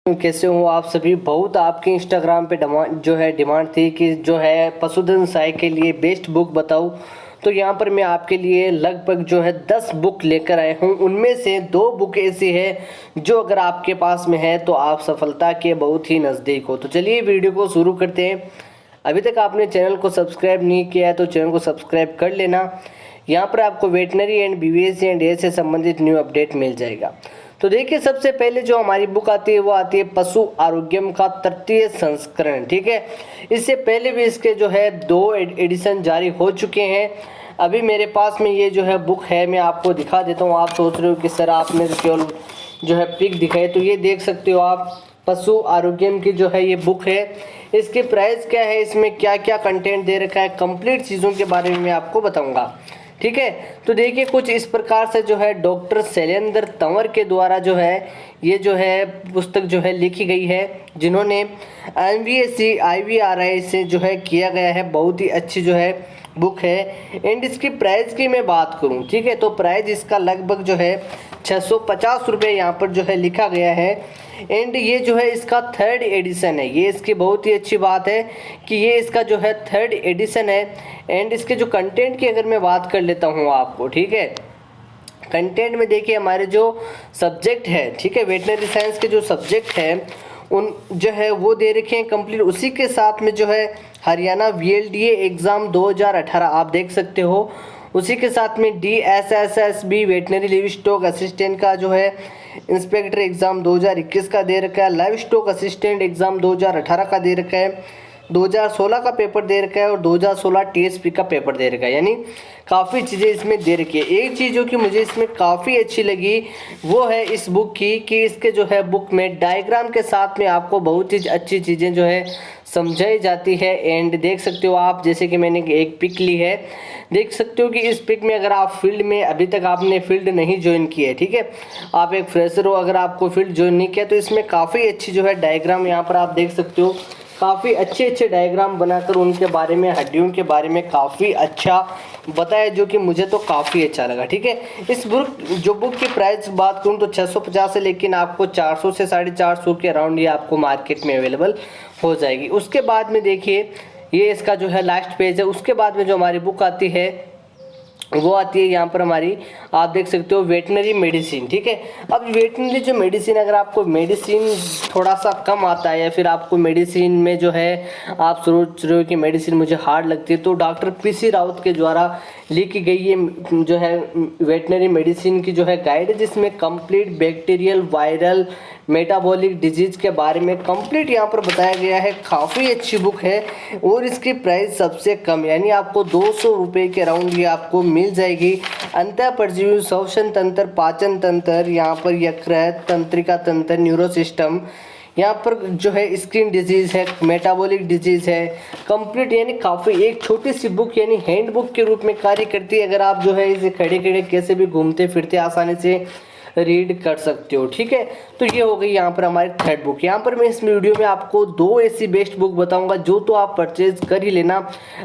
कैसे हो आप सभी। बहुत आपके इंस्टाग्राम पे डिमांड थी कि जो है पशुधन सहाय के लिए बेस्ट बुक बताओ। तो यहाँ पर मैं आपके लिए लगभग जो है 10 बुक लेकर आया हूँ। उनमें से 2 बुक ऐसी है जो अगर आपके पास में है तो आप सफलता के बहुत ही नज़दीक हो। तो चलिए वीडियो को शुरू करते हैं। अभी तक आपने चैनल को सब्सक्राइब नहीं किया है तो चैनल को सब्सक्राइब कर लेना। यहाँ पर आपको वेटनरी एंड बीवीएससी एंड ए से संबंधित न्यू अपडेट मिल जाएगा। तो देखिए, सबसे पहले जो हमारी बुक आती है वो आती है पशु आरोग्यम का तृतीय संस्करण। ठीक है, इससे पहले भी इसके जो है 2 एडिशन जारी हो चुके हैं। अभी मेरे पास में ये जो है बुक है, मैं आपको दिखा देता हूँ। आप सोच रहे हो कि सर आपने केवल जो है पिक दिखाई, तो ये देख सकते हो आप, पशु आरोग्यम की जो है ये बुक है। इसकी प्राइस क्या है, इसमें क्या क्या कंटेंट दे रखा है, कंप्लीट चीज़ों के बारे में मैं आपको बताऊँगा। ठीक है, तो देखिए कुछ इस प्रकार से जो है डॉक्टर शैलेंद्र तंवर के द्वारा जो है ये जो है पुस्तक जो है लिखी गई है, जिन्होंने MVSC IVRI से जो है किया गया है। बहुत ही अच्छी जो है बुक है। एंड इसकी प्राइस की मैं बात करूं, ठीक है, तो प्राइस इसका लगभग जो है 650 रुपये यहाँ पर जो है लिखा गया है। एंड ये जो है इसका 3rd एडिशन है। ये इसकी बहुत ही अच्छी बात है कि ये इसका जो है 3rd एडिशन है। एंड इसके जो कंटेंट की अगर मैं बात कर लेता हूँ आपको, ठीक है, कंटेंट में देखिए हमारे जो सब्जेक्ट है, ठीक है, वेटनरी साइंस के जो सब्जेक्ट है उन जो है वो दे रखे हैं कंप्लीट। उसी के साथ में जो है हरियाणा VLDA एग्ज़ाम 2018 आप देख सकते हो। उसी के साथ में DSSSB veterinary live stock assistant का जो है इंस्पेक्टर एग्ज़ाम 2021 का दे रखा है। लाइव स्टॉक असिस्टेंट एग्ज़ाम 2018 का दे रखा है। 2016 का पेपर दे रखा है और 2016 TSP का पेपर दे रखा है। यानी काफ़ी चीज़ें इसमें दे रखी है। एक चीज़ जो कि मुझे इसमें काफ़ी अच्छी लगी वो है इस बुक की कि इसके जो है बुक में डायग्राम के साथ में आपको बहुत ही अच्छी चीज़ें जो है समझाई जाती है। एंड देख सकते हो आप, जैसे कि मैंने एक पिक ली है, देख सकते हो कि इस पिक में अगर आप फील्ड में अभी तक आपने फील्ड नहीं ज्वाइन की है, ठीक है, आप एक फ्रेशर हो, अगर आपको फील्ड ज्वाइन नहीं किया तो इसमें काफ़ी अच्छी जो है डायग्राम यहाँ पर आप देख सकते हो। काफ़ी अच्छे अच्छे डायग्राम बनाकर उनके बारे में, हड्डियों के बारे में काफ़ी अच्छा बताया, जो कि मुझे तो काफ़ी अच्छा लगा। ठीक है, इस बुक की प्राइस बात करूँ तो 650 है, लेकिन आपको 400 से 450 के अराउंड ये आपको मार्केट में अवेलेबल हो जाएगी। उसके बाद में देखिए ये इसका जो है लास्ट पेज है। उसके बाद में जो हमारी बुक आती है वो आती है यहाँ पर हमारी, आप देख सकते हो, वेटनरी मेडिसिन। ठीक है, अब वेटनरी जो मेडिसिन, अगर आपको मेडिसिन थोड़ा सा कम आता है या फिर आपको मेडिसिन में जो है आप सोच रहे हो कि मेडिसिन मुझे हार्ड लगती है, तो डॉक्टर PC रावत के द्वारा लिखी गई ये जो है वेटनरी मेडिसिन की जो है गाइड है, जिसमें complete bacterial, viral, metabolic disease के बारे में कंप्लीट यहाँ पर बताया गया है। काफ़ी अच्छी बुक है और इसकी प्राइस सबसे कम, यानी आपको 200 रुपये के अराउंड ये आपको मिल जाएगी। अंतः परजीवी, श्वसन तंत्र, पाचन तंत्र, यहाँ पर यकृत, तंत्रिका तंत्र, न्यूरो सिस्टम, यहाँ पर जो है स्किन डिजीज़ है, मेटाबॉलिक डिजीज़ है, कंप्लीट, यानी काफ़ी एक छोटी सी बुक यानी हैंड बुक के रूप में कार्य करती है। अगर आप जो है इसे खड़े खड़े कैसे भी घूमते फिरते आसानी से रीड कर सकते हो। ठीक है, तो ये हो गई यहाँ पर हमारी 3rd बुक। यहाँ पर मैं इस वीडियो में आपको 2 ऐसी बेस्ट बुक बताऊंगा जो तो आप परचेज कर ही लेना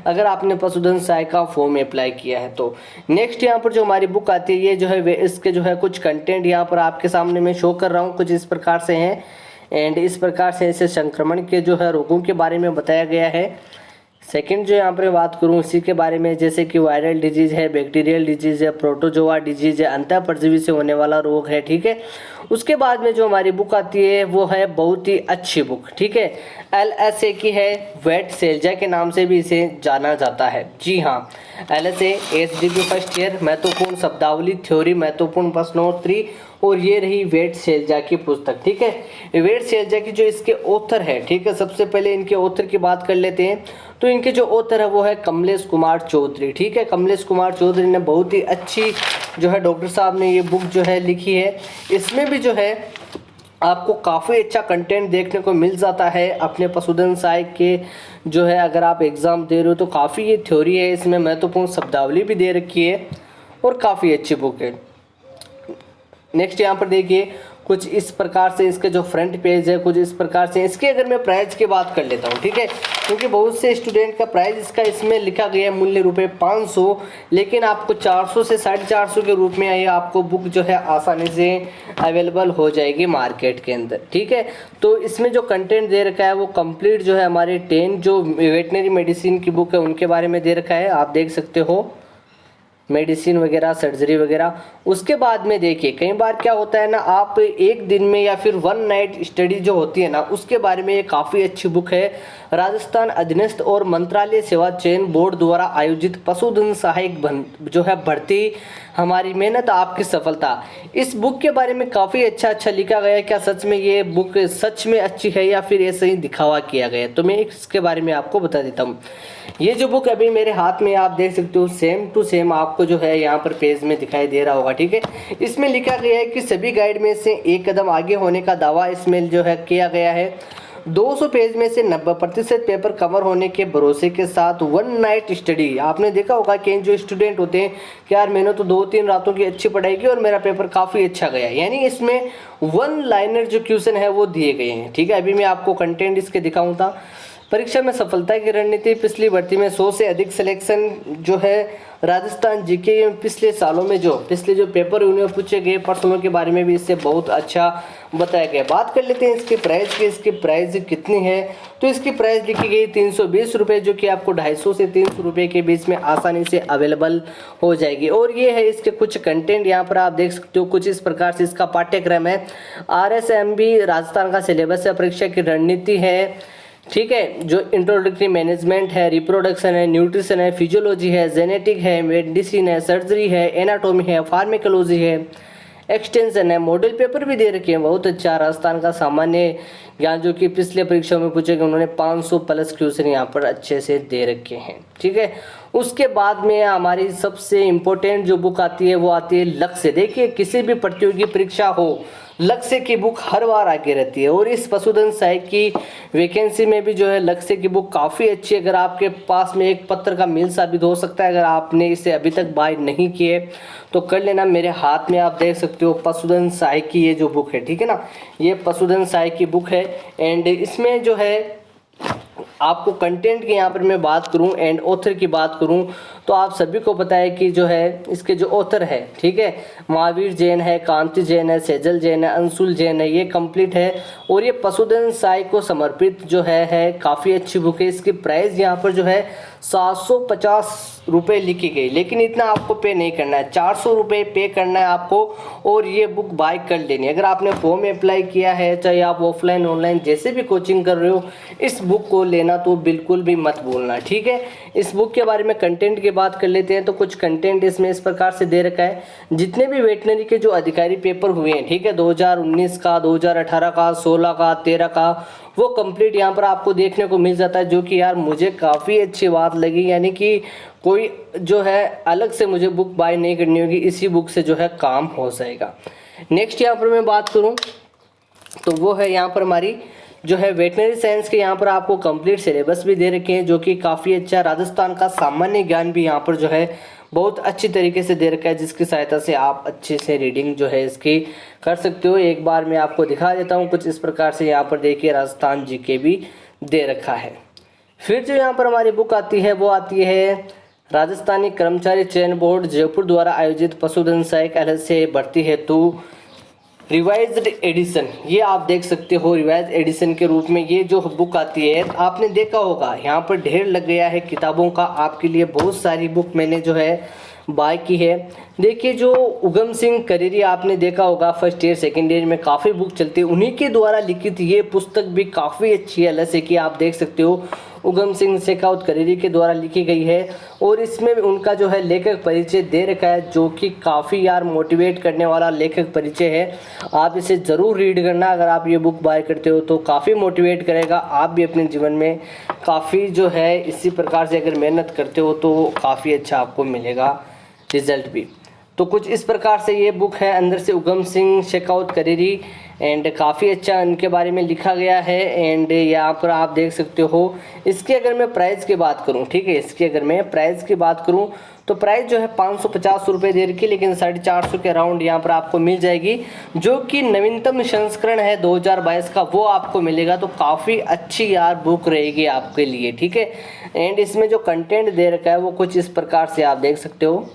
अगर आपने पशुधन सहाय का फॉर्म अप्लाई किया है तो। नेक्स्ट यहाँ पर जो हमारी बुक आती है, ये जो है इसके जो है कुछ कंटेंट यहाँ पर आपके सामने मैं शो कर रहा हूँ, कुछ इस प्रकार से हैं। एंड इस प्रकार से ऐसे संक्रमण के जो है रोगों के बारे में बताया गया है। सेकंड जो यहाँ पर बात करूँ इसी के बारे में, जैसे कि वायरल डिजीज़ है, बैक्टीरियल डिजीज़ है, प्रोटोजोआ डिजीज़ है, अंतः परजीवी से होने वाला रोग है। ठीक है, उसके बाद में जो हमारी बुक आती है वो है बहुत ही अच्छी बुक, ठीक है, LSA की है, वेट सेल्जा के नाम से भी इसे जाना जाता है। जी हाँ, LSA HDP फर्स्ट ईयर, महत्वपूर्ण शब्दावली, थ्योरी, महत्वपूर्ण प्रश्नोत्तरी, और ये रही वेट सेल्जा की पुस्तक। ठीक है, वेट सेल्जा की जो इसके ऑथर है, ठीक है, सबसे पहले इनके ऑथर की बात कर लेते हैं। तो इनके जो ऑथर है वो है कमलेश कुमार चौधरी। ठीक है, कमलेश कुमार चौधरी ने बहुत ही अच्छी जो है डॉक्टर साहब ने ये बुक जो है लिखी है। इसमें भी जो है आपको काफ़ी अच्छा कंटेंट देखने को मिल जाता है अपने पशुधन सहाय के जो है, अगर आप एग्ज़ाम दे रहे हो तो काफ़ी ये थ्योरी है, इसमें महत्वपूर्ण शब्दावली भी दे रखी है और काफ़ी अच्छी बुक है। नेक्स्ट यहाँ पर देखिए कुछ इस प्रकार से इसके जो फ्रंट पेज है कुछ इस प्रकार से। इसके अगर मैं प्राइस की बात कर लेता हूँ, ठीक है, क्योंकि बहुत से स्टूडेंट का प्राइस इसका इसमें लिखा गया है मूल्य रुपये 500, लेकिन आपको 400 से 450 के रूप में ये आपको बुक जो है आसानी से अवेलेबल हो जाएगी मार्केट के अंदर, ठीक है। तो इसमें जो कंटेंट दे रखा है वो कंप्लीट जो है हमारे 10 जो वेटनरी मेडिसिन की बुक है उनके बारे में दे रखा है, आप देख सकते हो, मेडिसिन वगैरह, सर्जरी वगैरह। उसके बाद में देखिए कई बार क्या होता है ना, आप एक दिन में या फिर वन नाइट स्टडी जो होती है ना उसके बारे में ये काफ़ी अच्छी बुक है। राजस्थान अधीनस्थ और मंत्रालय सेवा चयन बोर्ड द्वारा आयोजित पशुधन सहायक जो है भर्ती, हमारी मेहनत आपकी सफलता। इस बुक के बारे में काफ़ी अच्छा लिखा गया है। क्या सच में ये बुक सच में अच्छी है या फिर ऐसे ही दिखावा किया गया है, तो मैं इसके बारे में आपको बता देता हूँ। ये जो बुक अभी मेरे हाथ में आप देख सकते हो, सेम टू सेम आपको जो है यहाँ पर पेज में दिखाई दे रहा होगा, ठीक है। इसमें लिखा गया है कि सभी गाइड में से एक कदम आगे होने का दावा इसमें जो है किया गया है। 200 पेज में से 90% पेपर कवर होने के भरोसे के साथ वन नाइट स्टडी। आपने देखा होगा कि जो स्टूडेंट होते हैं कि यार मैंने तो 2-3 रातों की अच्छी पढ़ाई की और मेरा पेपर काफ़ी अच्छा गया, यानी इसमें वन लाइनर जो क्वेश्चन है वो दिए गए हैं, ठीक है। अभी मैं आपको कंटेंट इसके दिखाऊँ था। परीक्षा में सफलता की रणनीति, पिछली भर्ती में 100 से अधिक सिलेक्शन जो है। राजस्थान जीके में पिछले सालों में पिछले जो पेपर उन्हें पूछे गए प्रश्नों के बारे में भी इससे बहुत अच्छा बताया गया। बात कर लेते हैं इसके प्राइस की। इसकी प्राइस कितनी है, तो इसकी प्राइस लिखी गई 320 रुपये, जो कि आपको 250 से 300 रुपये के बीच में आसानी से अवेलेबल हो जाएगी। और ये है इसके कुछ कंटेंट, यहाँ पर आप देख सकते हो कुछ इस प्रकार से इसका पाठ्यक्रम है। RSMB राजस्थान का सिलेबस है, परीक्षा की रणनीति है, ठीक है, जो इंट्रोडक्टरी मैनेजमेंट है, रिप्रोडक्शन है, न्यूट्रिशन है, फिजियोलॉजी है, जेनेटिक है, मेडिसिन है, सर्जरी है, एनाटॉमी है, फार्मेकोलॉजी है, एक्सटेंशन है। मॉडल पेपर भी दे रखे हैं बहुत अच्छा। राजस्थान का सामान्य ज्ञान जो कि पिछले परीक्षा में पूछे गए, उन्होंने 500 प्लस क्वेश्चन यहाँ पर अच्छे से दे रखे हैं, ठीक है। उसके बाद में हमारी सबसे इम्पोर्टेंट जो बुक आती है वो आती है लक्ष्य। देखिए किसी भी प्रतियोगी परीक्षा हो, लक्ष्य की बुक हर बार आगे रहती है, और इस पशुधन सहायक की वैकेंसी में भी जो है लक्ष्य की बुक काफ़ी अच्छी है। अगर आपके पास में एक पत्र का मील साबित हो सकता है, अगर आपने इसे अभी तक बाय नहीं किए तो कर लेना। मेरे हाथ में आप देख सकते हो पशुधन सहायक की ये जो बुक है, ठीक है ना, ये पशुधन सहायक की बुक है। एंड इसमें जो है आपको कंटेंट की यहाँ पर मैं बात करूँ एंड ऑथर की बात करूँ तो आप सभी को पता है कि जो है इसके जो ऑथर है, ठीक है, महावीर जैन है, कांति जैन है, सेजल जैन है, अंशुल जैन है, ये कंप्लीट है। और ये पशुधन सहायक को समर्पित जो है काफ़ी अच्छी बुक है। इसकी प्राइस यहाँ पर जो है 750 रुपये लिखी गई, लेकिन इतना आपको पे नहीं करना है, 400 रुपये पे करना है आपको और ये बुक बाय कर लेनी है। अगर आपने फॉर्म अप्लाई किया है, चाहे आप ऑफलाइन ऑनलाइन जैसे भी कोचिंग कर रहे हो, इस बुक को लेना तो बिल्कुल भी मत भूलना, ठीक है। इस बुक के बारे में कंटेंट की बात कर लेते हैं तो कुछ कंटेंट इसमें इस प्रकार से दे रखा है। जितने भी वेटनरी के जो अधिकारी पेपर हुए हैं, ठीक है, 2019 का, 2018 का, 16 का, 13 का, वो कंप्लीट यहाँ पर आपको देखने को मिल जाता है, जो कि यार मुझे काफ़ी अच्छी बात लगी। यानी कि कोई जो है अलग से मुझे बुक बाय नहीं करनी होगी, इसी बुक से जो है काम हो जाएगा। नेक्स्ट यहाँ पर मैं बात करूँ तो वो है यहाँ पर हमारी जो है वेटनरी साइंस के यहाँ पर आपको कंप्लीट सिलेबस भी दे रखे हैं, जो कि काफ़ी अच्छा। राजस्थान का सामान्य ज्ञान भी यहाँ पर जो है बहुत अच्छी तरीके से दे रखा है, जिसकी सहायता से आप अच्छे से रीडिंग जो है इसकी कर सकते हो। एक बार मैं आपको दिखा देता हूँ कुछ इस प्रकार से। यहाँ पर देखिए राजस्थान जीके भी दे रखा है। फिर जो यहाँ पर हमारी बुक आती है वो आती है राजस्थानी कर्मचारी चयन बोर्ड जयपुर द्वारा आयोजित पशुधन सहायक LHA भर्ती हेतु रिवाइज्ड एडिशन। ये आप देख सकते हो रिवाइज एडिशन के रूप में ये जो बुक आती है। आपने देखा होगा यहाँ पर ढेर लग गया है किताबों का, आपके लिए बहुत सारी बुक मैंने जो है बाय की है। देखिए जो उगम सिंह करेरी आपने देखा होगा, फर्स्ट ईयर सेकेंड ईयर में काफ़ी बुक चलती है, उन्हीं के द्वारा लिखित ये पुस्तक भी काफ़ी अच्छी है। LHA की आप देख सकते हो उगम सिंह शेखावत करेरी के द्वारा लिखी गई है, और इसमें उनका जो है लेखक परिचय दे रखा है, जो कि काफ़ी यार मोटिवेट करने वाला लेखक परिचय है। आप इसे ज़रूर रीड करना, अगर आप ये बुक बाय करते हो तो काफ़ी मोटिवेट करेगा। आप भी अपने जीवन में काफ़ी जो है इसी प्रकार से अगर मेहनत करते हो तो काफ़ी अच्छा आपको मिलेगा रिजल्ट भी। तो कुछ इस प्रकार से ये बुक है। अंदर से उगम सिंह शेखावत करेरी एंड काफ़ी अच्छा इनके बारे में लिखा गया है। एंड यहाँ पर आप देख सकते हो। इसकी अगर मैं प्राइस की बात करूँ, ठीक है, इसकी अगर मैं प्राइस की बात करूँ तो प्राइस जो है 550 रुपये दे रखी, लेकिन 450 के अराउंड यहाँ पर आपको मिल जाएगी। जो कि नवीनतम संस्करण है 2022 का, वो आपको मिलेगा। तो काफ़ी अच्छी यार बुक रहेगी आपके लिए, ठीक है। एंड इसमें जो कंटेंट दे रखा है वो कुछ इस प्रकार से आप देख सकते हो।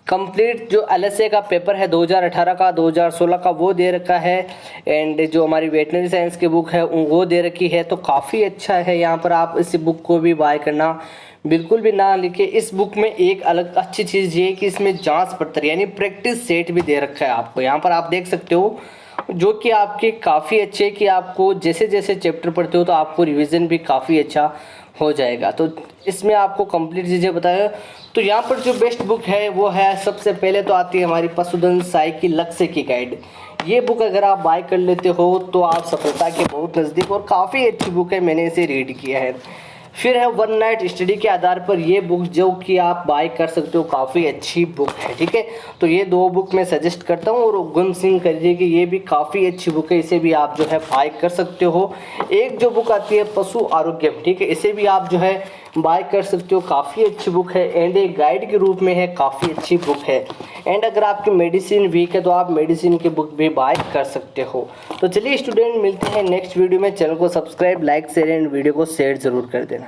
कंप्लीट जो एलएसए का पेपर है 2018 का 2016 का वो दे रखा है। एंड जो हमारी वेटनरी साइंस की बुक है वो दे रखी है। तो काफ़ी अच्छा है। यहाँ पर आप इस बुक को भी बाय करना बिल्कुल भी ना लिखे। इस बुक में एक अलग अच्छी चीज़ ये है कि इसमें जांच पत्र यानी प्रैक्टिस सेट भी दे रखा है आपको। यहाँ पर आप देख सकते हो, जो कि आपके काफ़ी अच्छे कि आपको जैसे जैसे चैप्टर पढ़ते हो तो आपको रिवीजन भी काफ़ी अच्छा हो जाएगा। तो इसमें आपको कंप्लीट चीज़ें बताया। तो यहाँ पर जो बेस्ट बुक है वो है, सबसे पहले तो आती है हमारी पशुधन सहाय की लक्ष्य की गाइड। ये बुक अगर आप बाय कर लेते हो तो आप सफलता के बहुत नज़दीक, और काफ़ी अच्छी बुक है, मैंने इसे रीड किया है। फिर है वन नाइट स्टडी के आधार पर ये बुक, जो कि आप बाय कर सकते हो, काफ़ी अच्छी बुक है, ठीक है। तो ये दो बुक मैं सजेस्ट करता हूँ। और उगम सिंह करिए कि ये भी काफ़ी अच्छी बुक है, इसे भी आप जो है बाय कर सकते हो। एक जो बुक आती है पशु आरोग्यम, ठीक है, इसे भी आप जो है बाय कर सकते हो, काफ़ी अच्छी बुक है। एंड एक गाइड के रूप में है, काफ़ी अच्छी बुक है। एंड अगर आपकी मेडिसिन वीक है तो आप मेडिसिन की बुक भी बाय कर सकते हो। तो चलिए स्टूडेंट, मिलते हैं नेक्स्ट वीडियो में। चैनल को subscribe, like, share and video को शेयर ज़रूर कर देना।